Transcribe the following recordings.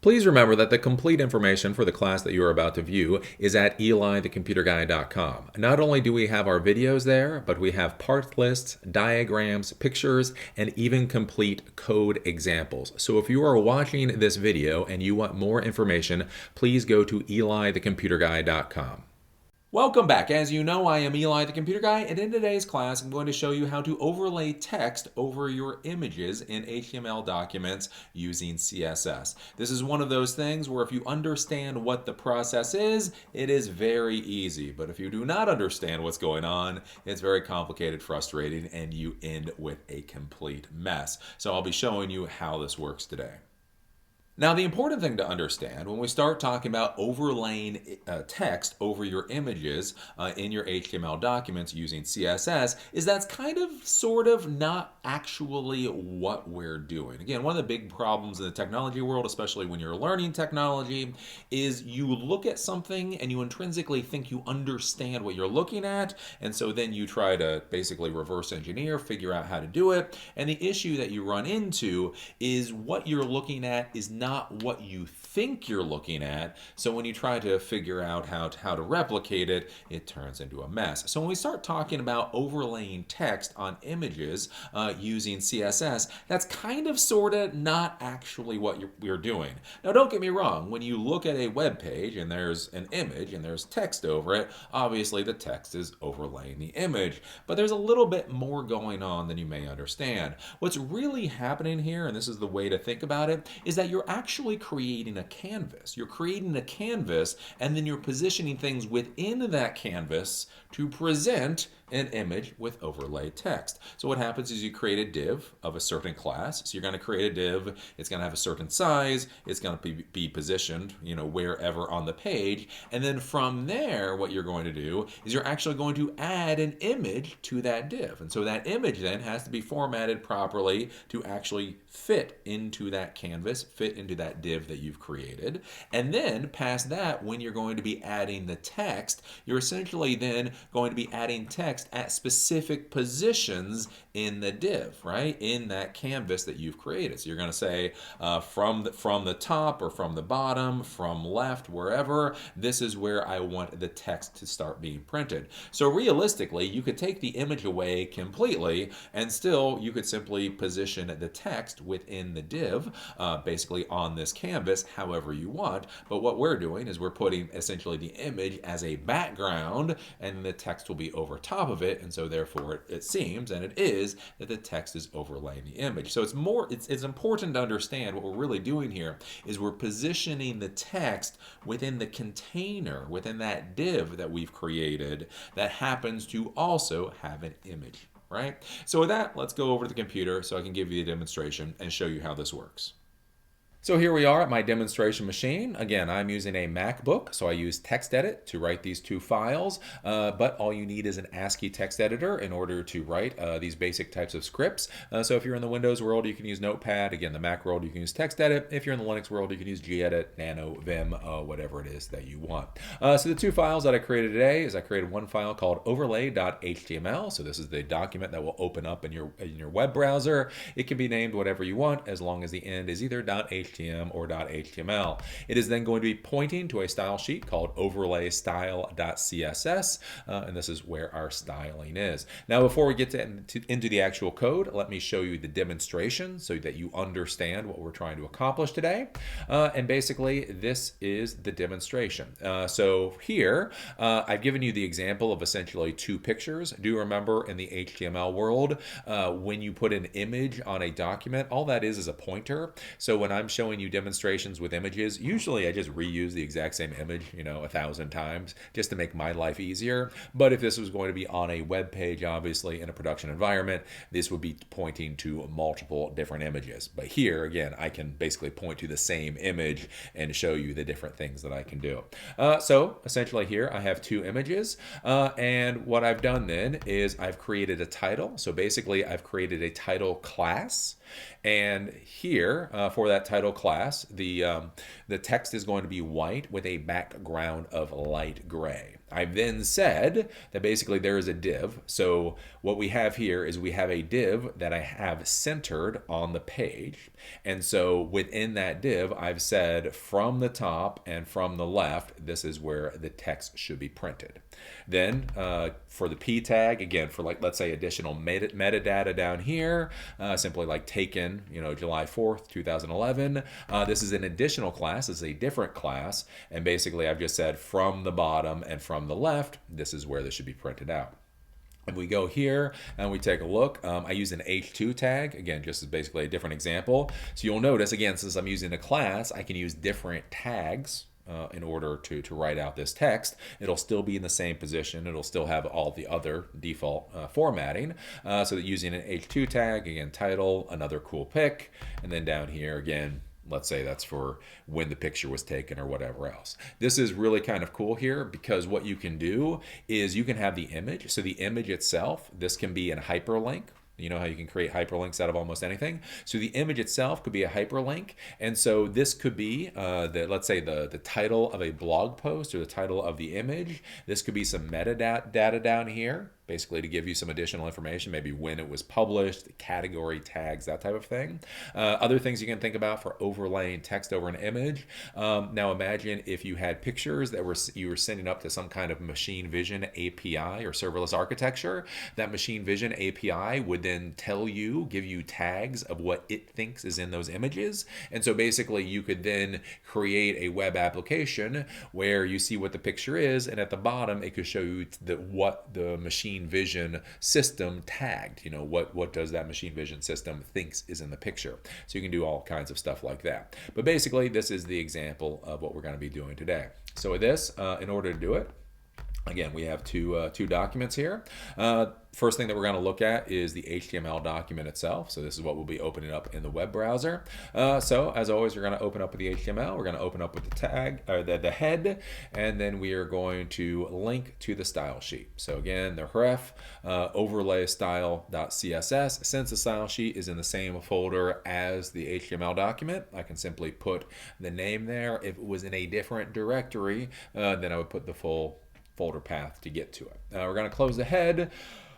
Please remember that the complete information for the class that you are about to view is at elithecomputerguy.com. Not only do we have our videos there, but we have part lists, diagrams, pictures, and even complete code examples. So if you are watching this video and you want more information, please go to elithecomputerguy.com. Welcome back. As you know, I am Eli the Computer Guy, and in today's class I'm going to show you how to overlay text over your images in HTML documents using CSS. This is one of those things where if you understand what the process is, it is very easy. But if you do not understand what's going on, it's very complicated, frustrating, and you end with a complete mess. So I'll be showing you how this works today. Now, the important thing to understand when we start talking about overlaying text over your images in your HTML documents using CSS is that's kind of, sort of, not actually what we're doing. Again, one of the big problems in the technology world, especially when you're learning technology, is you look at something and you intrinsically think you understand what you're looking at, and so then you try to basically reverse engineer, figure out how to do it, and the issue that you run into is what you're looking at is not what you think you're looking at. So when you try to figure out how to replicate it, it turns into a mess. So when we start talking about overlaying text on images using CSS, that's kind of, sort of, not actually what you're doing. Now, don't get me wrong. When you look at a web page and there's an image and there's text over it, obviously the text is overlaying the image. But there's a little bit more going on than you may understand. What's really happening here, and this is the way to think about it, is that you're actually creating a canvas. You're creating a canvas, and then you're positioning things within that canvas to present an image with overlay text. So what happens is you create a div of a certain class. So you're going to create a div. It's going to have a certain size. It's going to be positioned, wherever on the page. And then from there, what you're going to do is you're actually going to add an image to that div. And so that image then has to be formatted properly to actually fit into that canvas, fit into that div that you've created. And then past that, when you're going to be adding the text, you're essentially then going to be adding text at specific positions in the div, right? In that canvas that you've created. So you're going to say from the top or from the bottom, from left, wherever, this is where I want the text to start being printed. So realistically, you could take the image away completely and still you could simply position the text within the div, basically on this canvas, however you want. But what we're doing is we're putting essentially the image as a background, and the text will be over top of it, and so therefore it seems, and it is, that the text is overlaying the image. So it's important to understand what we're really doing here is we're positioning the text within the container, within that div that we've created that happens to also have an image, right? So with that, let's go over to the computer so I can give you a demonstration and show you how this works. So here we are at my demonstration machine. Again, I'm using a MacBook, so I use TextEdit to write these two files, but all you need is an ASCII text editor in order to write these basic types of scripts. So if you're in the Windows world, you can use Notepad. Again, the Mac world, you can use TextEdit. If you're in the Linux world, you can use gedit, Nano, Vim, whatever it is that you want. So the two files that I created today is I created one file called overlay.html. So this is the document that will open up in your web browser. It can be named whatever you want as long as the end is either .html or .html. It is then going to be pointing to a style sheet called overlaystyle.css, and this is where our styling is. Now, before we get into the actual code, let me show you the demonstration so that you understand what we're trying to accomplish today. And basically, this is the demonstration. So here, I've given you the example of essentially two pictures. Do remember in the HTML world, when you put an image on a document, all that is a pointer. So when I'm showing you demonstrations with images, usually I just reuse the exact same image, 1,000 times just to make my life easier. But if this was going to be on a web page, obviously in a production environment, this would be pointing to multiple different images. But here, again, I can basically point to the same image and show you the different things that I can do. So essentially here I have two images, and what I've done then is I've created a title. So basically I've created a title class, and here for that title class, the text is going to be white with a background of light gray. I've then said that basically there is a div. So what we have here is we have a div that I have centered on the page. And so within that div, I've said from the top and from the left, this is where the text should be printed. Then for the p tag, again, for like, let's say additional metadata down here, simply like taken, July 4th, 2011. This is an additional class. This is a different class. And basically I've just said from the bottom and from the left, this is where this should be printed out. If we go here and we take a look, I use an H2 tag, again, just as basically a different example. So you'll notice, again, since I'm using a class, I can use different tags in order to write out this text. It'll still be in the same position. It'll still have all the other default formatting. So that using an H2 tag, again, title, another cool pic, and then down here, again, let's say that's for when the picture was taken or whatever else. This is really kind of cool here because what you can do is you can have the image. So the image itself, this can be a hyperlink. You know how you can create hyperlinks out of almost anything. So the image itself could be a hyperlink. And so this could be, let's say, the title of a blog post or the title of the image. This could be some metadata down here, basically to give you some additional information, maybe when it was published, category tags, that type of thing. Other things you can think about for overlaying text over an image. Now imagine if you had pictures that you were sending up to some kind of machine vision API or serverless architecture. That machine vision API would then give you tags of what it thinks is in those images. And so basically you could then create a web application where you see what the picture is, and at the bottom it could show you what the machine vision system tagged. What does that machine vision system thinks is in the picture. So you can do all kinds of stuff like that. But basically this is the example of what we're going to be doing today. So with this, in order to do it, again, we have two documents here. First thing that we're going to look at is the HTML document itself. So this is what we'll be opening up in the web browser. So as always, we're going to open up with the HTML. We're going to open up with the tag, or the head, and then we are going to link to the style sheet. So again, the ref overlay style.css. Since the style sheet is in the same folder as the HTML document, I can simply put the name there. If it was in a different directory, then I would put the full folder path to get to it. We're going to close the head.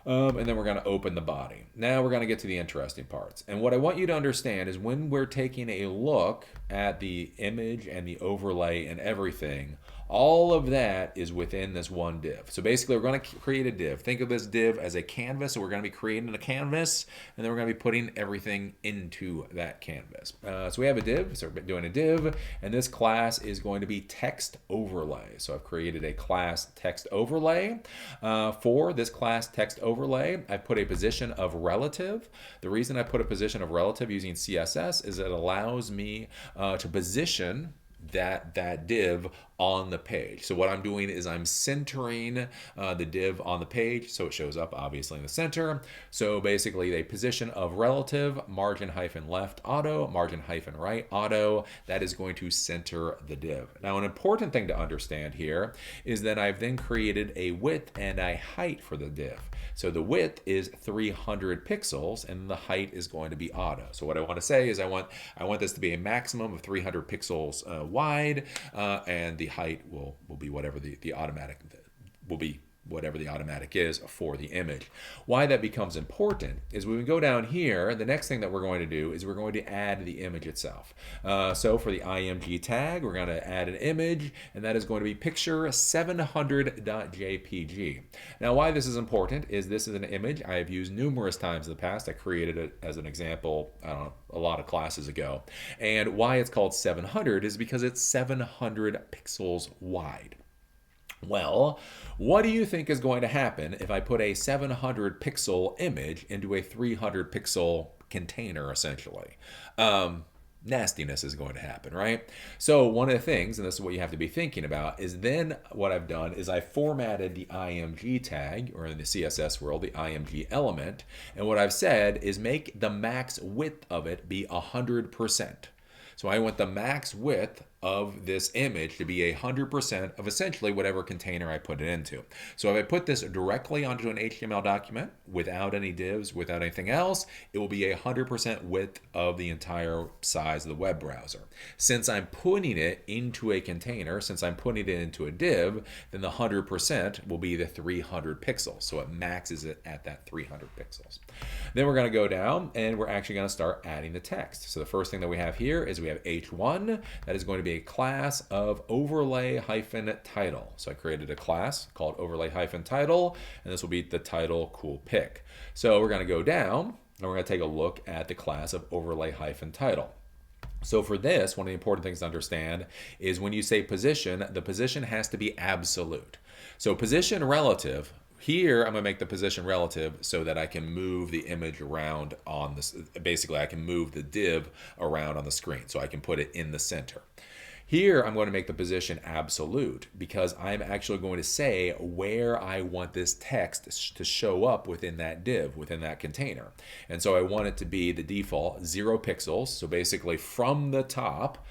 And then we're going to open the body. Now we're going to get to the interesting parts. And what I want you to understand is when we're taking a look at the image and the overlay and everything, all of that is within this one div. So basically we're going to create a div. Think of this div as a canvas. So we're going to be creating a canvas, and then we're going to be putting everything into that canvas. So we have a div, so we're doing a div, and this class is going to be text overlay. So I've created a class text overlay. For this class text overlay, I put a position of relative. The reason I put a position of relative using CSS is it allows me to position that div on the page. So what I'm doing is I'm centering the div on the page so it shows up obviously in the center. So basically the position of relative, margin hyphen left auto, margin hyphen right auto, that is going to center the div. Now an important thing to understand here is that I've then created a width and a height for the div. So the width is 300 pixels and the height is going to be auto. So what I want to say is I want this to be a maximum of 300 pixels wide, and the height will be whatever the automatic will be, whatever the automatic is for the image. Why that becomes important is when we go down here, the next thing that we're going to do is we're going to add the image itself. So for the img tag, we're going to add an image, and that is going to be picture 700.jpg. Now why this is important is this is an image I have used numerous times in the past. I created it as an example, I don't know, a lot of classes ago. And why it's called 700 is because it's 700 pixels wide. Well, what do you think is going to happen if I put a 700 pixel image into a 300 pixel container, essentially? Nastiness is going to happen, right? So one of the things, and this is what you have to be thinking about, is then what I've done is I formatted the img tag, or in the CSS world, the img element, and what I've said is make the max width of it be 100%. So I want the max width of this image to be 100% of essentially whatever container I put it into. So if I put this directly onto an HTML document without any divs, without anything else, it will be 100% width of the entire size of the web browser. Since I'm putting it into a container, since I'm putting it into a div, then the 100% will be the 300 pixels. So it maxes it at that 300 pixels. Then we're going to go down and we're actually going to start adding the text. So the first thing that we have here is we have H1. That is going to be a class of overlay-title. So I created a class called overlay-title, and this will be the title cool pic. So we're going to go down and we're going to take a look at the class of overlay-title. So for this, one of the important things to understand is when you say position, the position has to be absolute. So position relative, here I'm going to make the position relative so that I can move the image around on this. Basically, I can move the div around on the screen, so I can put it in the center. Here, I'm going to make the position absolute because I'm actually going to say where I want this text to show up within that div, within that container. And so I want it to be the default 0 pixels. So basically from the top,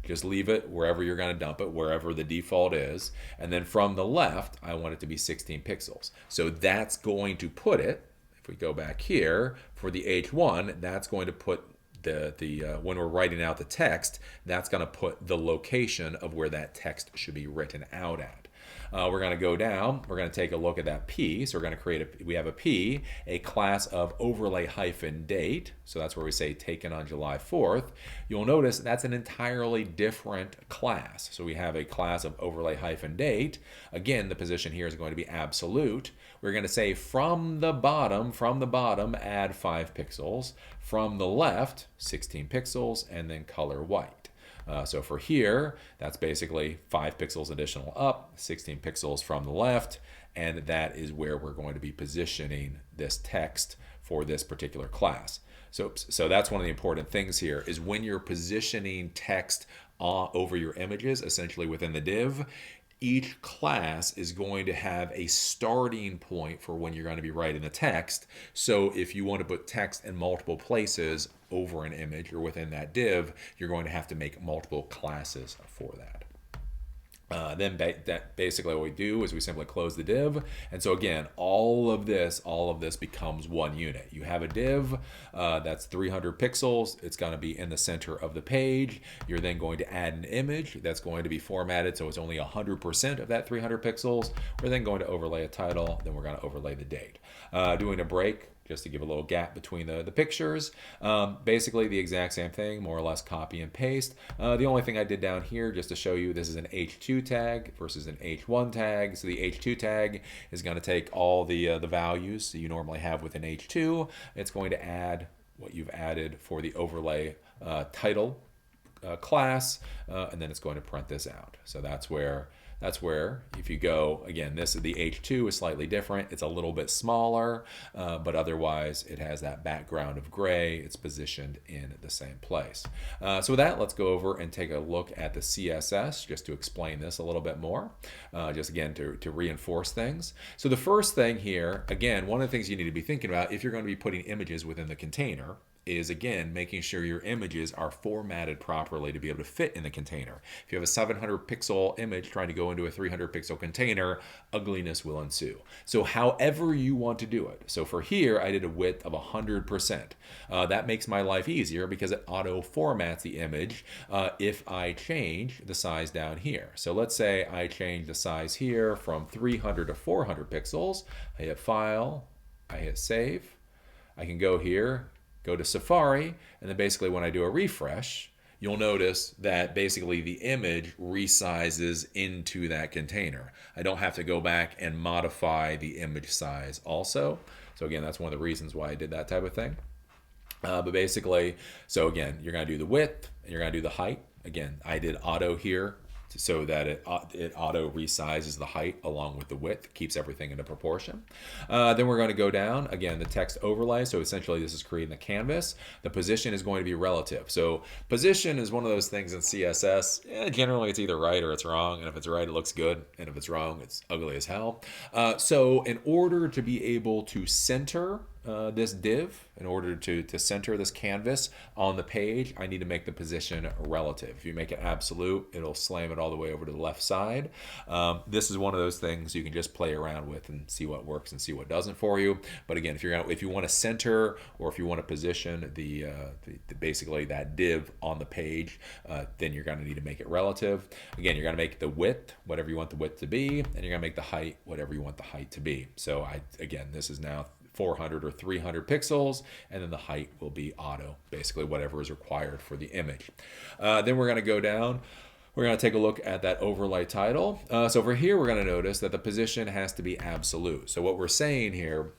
just leave it wherever you're going to dump it, wherever the default is. And then from the left, I want it to be 16 pixels. So that's going to put it, if we go back here, for the H1, that's going to put when we're writing out the text, that's going to put the location of where that text should be written out at. We're going to go down. We're going to take a look at that P. So we're going to create we have a P, a class of overlay-date. So that's where we say taken on July 4th. You'll notice that's an entirely different class. So we have a class of overlay-date. Again, the position here is going to be absolute. We're going to say from the bottom, add 5 pixels. From the left, 16 pixels, and then color white. So for here, that's basically 5 pixels additional up, 16 pixels from the left, and that is where we're going to be positioning this text for this particular class. So that's one of the important things here is when you're positioning text over your images, essentially within the div, each class is going to have a starting point for when you're going to be writing the text. So if you want to put text in multiple places over an image or within that div, you're going to have to make multiple classes for that. Then basically what we do is we simply close the div. And so again, all of this becomes one unit. You have a div that's 300 pixels. It's going to be in the center of the page. You're then going to add an image that's going to be formatted so it's only 100% of that 300 pixels. We're then going to overlay a title. Then we're going to overlay the date. Doing a break, just to give a little gap between the pictures. Basically the exact same thing, more or less copy and paste. The only thing I did down here just to show you, this is an H2 tag versus an H1 tag. So the H2 tag is going to take all the values that you normally have with an H2. It's going to add what you've added for the overlay title class, and then it's going to print this out. So that's where if you go, again, the H2 is slightly different. It's a little bit smaller, but otherwise it has that background of gray. It's positioned in the same place. So with that, let's go over and take a look at the CSS just to explain this a little bit more, just again to reinforce things. So the first thing here, again, one of the things you need to be thinking about if you're going to be putting images within the container is, again, making sure your images are formatted properly to be able to fit in the container. If you have a 700 pixel image trying to go into a 300 pixel container, ugliness will ensue. So however you want to do it. So for here, I did a width of 100%. That makes my life easier because it auto formats the image if I change the size down here. So let's say I change the size here from 300 to 400 pixels. I hit File, I hit Save. I can go here, go to Safari, and then basically when I do a refresh, you'll notice that basically the image resizes into that container. I don't have to go back and modify the image size also. So again, that's one of the reasons why I did that type of thing. But basically, so again, you're going to do the width and you're going to do the height. Again, I did auto here so that it auto resizes the height along with the width, keeps everything into proportion. Then we're going to go down, again, the text overlay. So essentially this is creating the canvas. The position is going to be relative. So position is one of those things in CSS. Generally it's either right or it's wrong. And if it's right, it looks good. And if it's wrong, it's ugly as hell. So in order to be able to center this div, in order to center this canvas on the page, I need to make the position relative. If you make it absolute, it'll slam it all the way over to the left side. This is one of those things you can just play around with and see what works and see what doesn't for you. But again, if you want to center, or if you want to position the basically that div on the page, then you're going to need to make it relative. Again, you're going to make the width whatever you want the width to be, and you're going to make the height whatever you want the height to be. So again, this is now 400 or 300 pixels, and then the height will be auto, basically whatever is required for the image. Then we're going to go down. We're going to take a look at that overlay title. So over here, we're going to notice that the position has to be absolute. So what we're saying here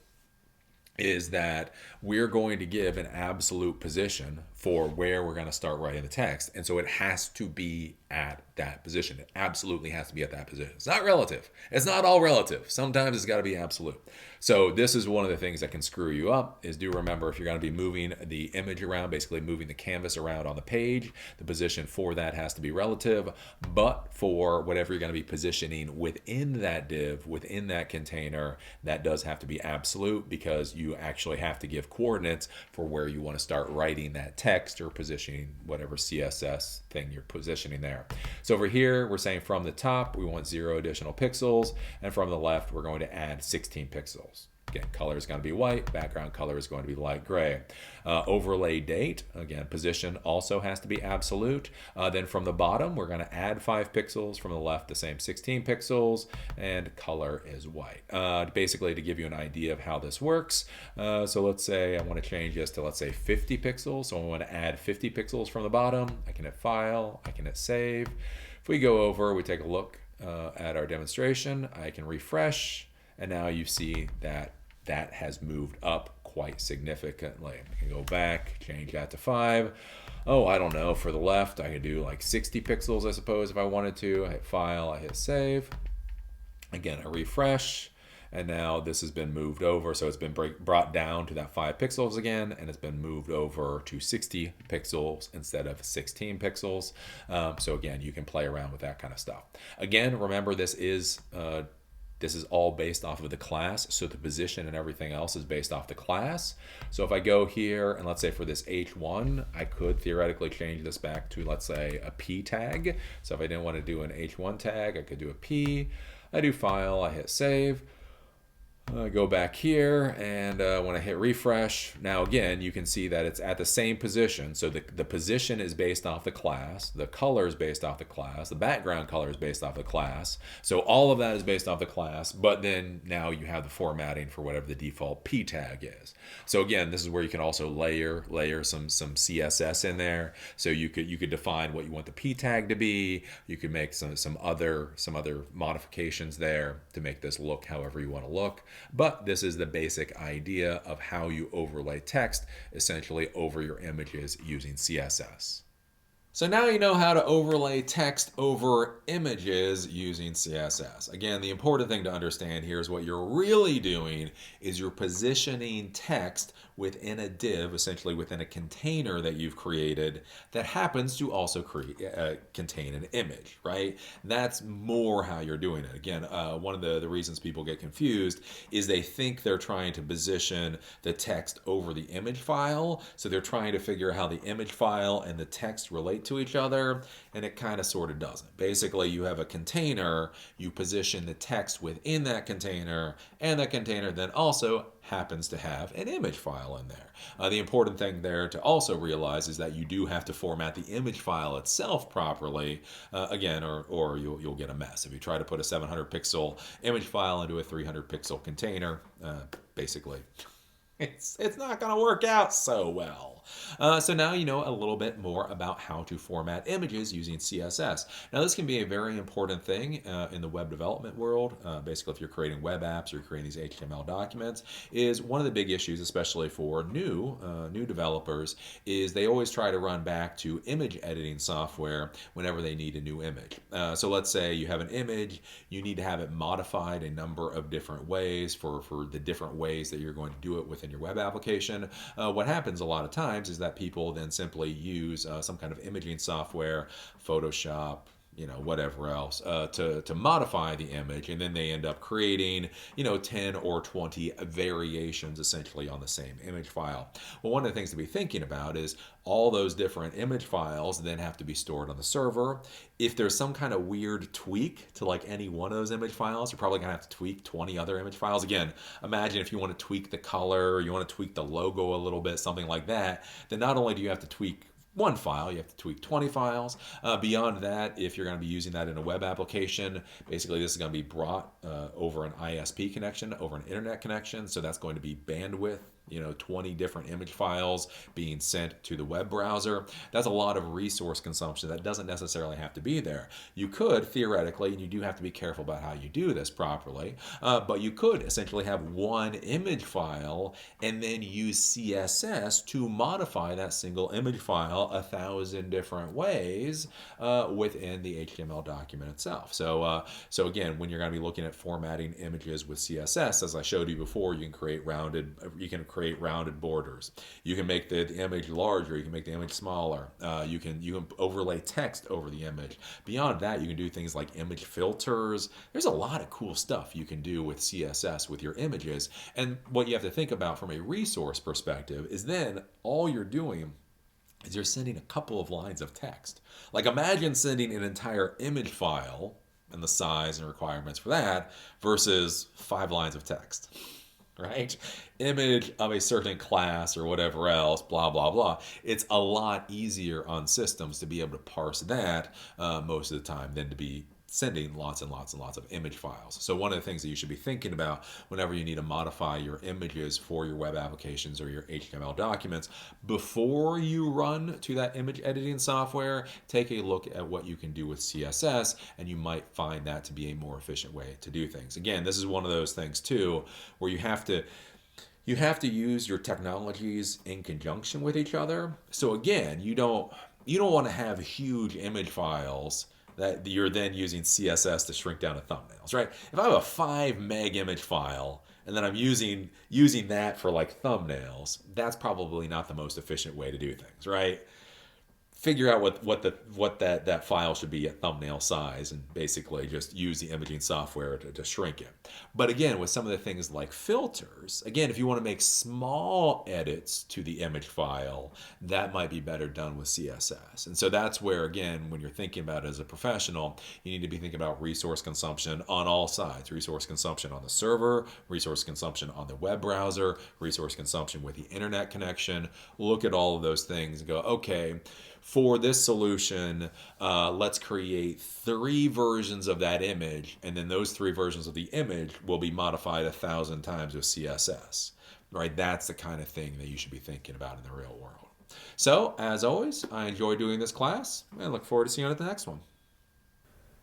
is that we're going to give an absolute position for where we're going to start writing the text. And so it has to be at that position. It absolutely has to be at that position. It's not relative. It's not all relative. Sometimes it's got to be absolute. So this is one of the things that can screw you up, is do remember, if you're going to be moving the image around, basically moving the canvas around on the page, the position for that has to be relative. But for whatever you're going to be positioning within that div, within that container, that does have to be absolute, because you actually have to give coordinates for where you want to start writing that text, or positioning whatever CSS thing you're positioning there. So over here, we're saying from the top, we want 0 additional pixels, and from the left, we're going to add 16 pixels. Again, color is going to be white, background color is going to be light gray. Overlay date, again, position also has to be absolute. Then from the bottom, we're going to add 5 pixels. From the left, the same 16 pixels, and color is white. Basically, to give you an idea of how this works, so let's say I want to change this to, let's say, 50 pixels. So I want to add 50 pixels from the bottom. I can hit File, I can hit Save. If we go over, we take a look at our demonstration, I can refresh, and now you see that that has moved up quite significantly. I can go back, change that to 5. Oh, I don't know, for the left, I could do like 60 pixels, I suppose, if I wanted to. I hit File, I hit Save. Again, I refresh, and now this has been moved over. So it's been brought down to that 5 pixels again, and it's been moved over to 60 pixels instead of 16 pixels. So again, you can play around with that kind of stuff. Again, remember, this is all based off of the class, so the position and everything else is based off the class. So if I go here, and let's say for this H1, I could theoretically change this back to, let's say, a P tag. So if I didn't want to do an H1 tag, I could do a P. I do File, I hit Save. I go back here, and when I hit refresh, now again, you can see that it's at the same position. So the position is based off the class, the color is based off the class, the background color is based off the class. So all of that is based off the class, but then now you have the formatting for whatever the default P tag is. So again, this is where you can also layer some CSS in there. So you could define what you want the P tag to be. You could make some other modifications there to make this look however you want to look. But this is the basic idea of how you overlay text essentially over your images using CSS. So now you know how to overlay text over images using CSS. Again, the important thing to understand here is what you're really doing is you're positioning text within a div, essentially within a container that you've created that happens to also contain an image, right? That's more how you're doing it. Again, one of the reasons people get confused is they think they're trying to position the text over the image file. So they're trying to figure out how the image file and the text relate to each other, and it kind of sort of doesn't. Basically, you have a container, you position the text within that container, and that container then also happens to have an image file in there. The important thing there to also realize is that you do have to format the image file itself properly, again, or you'll get a mess. If you try to put a 700 pixel image file into a 300 pixel container, basically, it's not going to work out so well. So now you know a little bit more about how to format images using CSS. Now this can be a very important thing in the web development world. Basically, if you're creating web apps or you're creating these HTML documents, is one of the big issues, especially for new developers, is they always try to run back to image editing software whenever they need a new image. So let's say you have an image, you need to have it modified a number of different ways for the different ways that you're going to do it within your web application. What happens a lot of times is that people then simply use some kind of imaging software, Photoshop, whatever else, to modify the image, and then they end up creating 10 or 20 variations essentially on the same image file. Well, one of the things to be thinking about is all those different image files then have to be stored on the server. If there's some kind of weird tweak to like any one of those image files, you're probably gonna have to tweak 20 other image files. Again, imagine if you want to tweak the color, you want to tweak the logo a little bit, something like that, then not only do you have to tweak one file, you have to tweak 20 files. Beyond that, if you're going to be using that in a web application, basically this is going to be brought over an ISP connection, over an internet connection. So that's going to be bandwidth, 20 different image files being sent to the web browser. That's a lot of resource consumption that doesn't necessarily have to be there. You could theoretically, and you do have to be careful about how you do this properly, but you could essentially have one image file and then use CSS to modify that single image file 1,000 different ways within the HTML document itself. So again, when you're going to be looking at formatting images with CSS, as I showed you before, you can create rounded borders. You can make the image larger. You can make the image smaller. You can overlay text over the image. Beyond that, you can do things like image filters. There's a lot of cool stuff you can do with CSS with your images. And what you have to think about from a resource perspective is then all you're doing is you're sending a couple of lines of text. Like imagine sending an entire image file and the size and requirements for that versus 5 lines of text. Right? Image of a certain class or whatever else, blah, blah, blah. It's a lot easier on systems to be able to parse that most of the time than to be sending lots and lots and lots of image files. So one of the things that you should be thinking about whenever you need to modify your images for your web applications or your HTML documents, before you run to that image editing software, take a look at what you can do with CSS, and you might find that to be a more efficient way to do things. Again, this is one of those things too, where you have to use your technologies in conjunction with each other. So again, you don't want to have huge image files that you're then using CSS to shrink down to thumbnails, right? If I have a 5 meg image file and then I'm using that for like thumbnails, that's probably not the most efficient way to do things, right? Figure out what that file should be at thumbnail size and basically just use the imaging software to shrink it. But again, with some of the things like filters, again, if you want to make small edits to the image file, that might be better done with CSS. And so that's where, again, when you're thinking about it as a professional, you need to be thinking about resource consumption on all sides. Resource consumption on the server, resource consumption on the web browser, resource consumption with the internet connection. Look at all of those things and go, okay, for this solution, let's create 3 versions of that image, and then those 3 versions of the image will be modified 1,000 times with CSS. Right? That's the kind of thing that you should be thinking about in the real world. So, as always, I enjoy doing this class, and look forward to seeing you at the next one.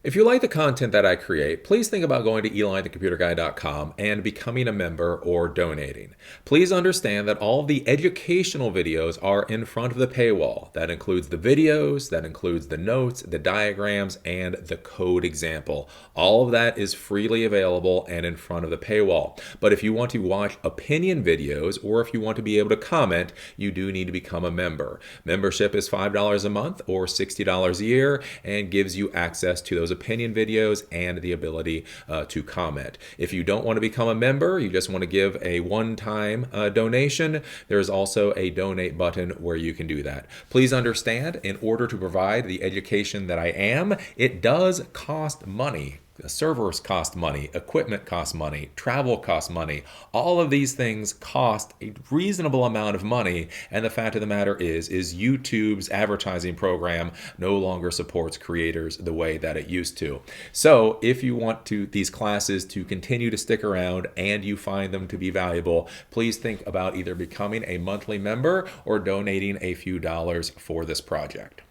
If you like the content that I create, please think about going to elithecomputerguy.com and becoming a member or donating. Please understand that all of the educational videos are in front of the paywall. That includes the videos, that includes the notes, the diagrams, and the code example. All of that is freely available and in front of the paywall. But if you want to watch opinion videos or if you want to be able to comment, you do need to become a member. Membership is $5 a month or $60 a year and gives you access to those opinion videos and the ability to comment. If you don't want to become a member, you just want to give a one-time donation, there's also a donate button where you can do that. Please understand, in order to provide the education that I am, it does cost money. Servers cost money, equipment costs money, travel costs money. All of these things cost a reasonable amount of money, and the fact of the matter is YouTube's advertising program no longer supports creators the way that it used to. So if you want these classes to continue to stick around and you find them to be valuable, please think about either becoming a monthly member or donating a few dollars for this project.